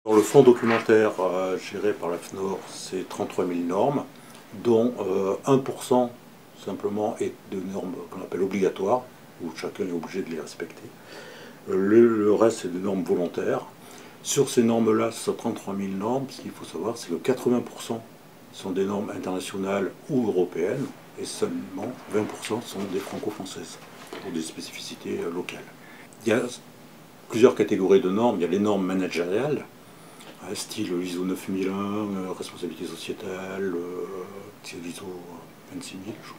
Le fonds documentaire géré par la FNOR, c'est 33 000 normes, dont 1% simplement est de normes qu'on appelle obligatoires, où chacun est obligé de les respecter. Le reste, c'est des normes volontaires. Sur ces normes-là, sur 33 000 normes, ce qu'il faut savoir, c'est que 80% sont des normes internationales ou européennes, et seulement 20% sont des franco-françaises, pour des spécificités locales. Il y a plusieurs catégories de normes. Il y a les normes managériales, style ISO 9001, responsabilité sociétale, ISO 26000, je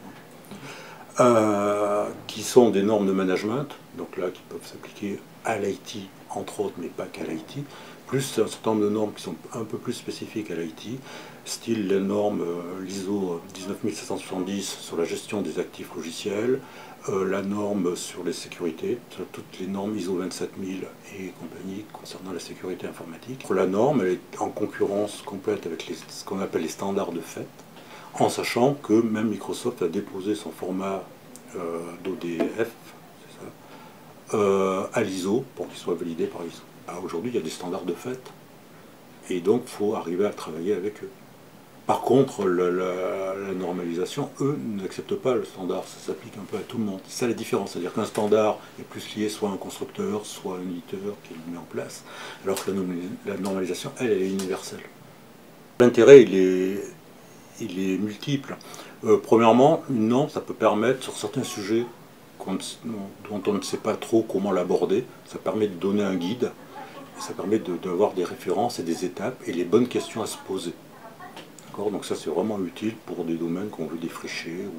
crois, qui sont des normes de management, donc là qui peuvent s'appliquer à l'IT, entre autres, mais pas qu'à l'IT, plus un certain nombre de normes qui sont un peu plus spécifiques à l'IT, style les normes l'ISO 19770 sur la gestion des actifs logiciels, la norme sur les sécurités, sur toutes les normes ISO 27000 et compagnie concernant la sécurité informatique. La norme elle est en concurrence complète avec ce qu'on appelle les standards de fait, en sachant que même Microsoft a déposé son format d'ODF à l'ISO pour qu'il soit validé par l'ISO. Aujourd'hui, il y a des standards de fait et donc il faut arriver à travailler avec eux. Par contre, la normalisation, eux, n'acceptent pas le standard, ça s'applique un peu à tout le monde. C'est ça la différence, c'est-à-dire qu'un standard est plus lié soit à un constructeur, soit à un éditeur qui le met en place, alors que la normalisation, elle est universelle. L'intérêt, il est multiple. Premièrement, une norme, ça peut permettre, sur certains sujets dont on ne sait pas trop comment l'aborder, ça permet de donner un guide, et ça permet d'avoir des références et des étapes et les bonnes questions à se poser. Donc ça c'est vraiment utile pour des domaines qu'on veut défricher ou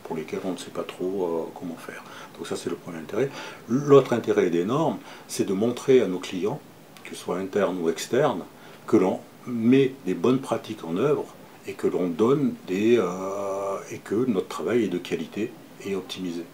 pour lesquels on ne sait pas trop comment faire. Donc ça c'est le premier intérêt. L'autre intérêt des normes, c'est de montrer à nos clients, que ce soit internes ou externes, que l'on met des bonnes pratiques en œuvre et que l'on donne et que notre travail est de qualité et optimisé.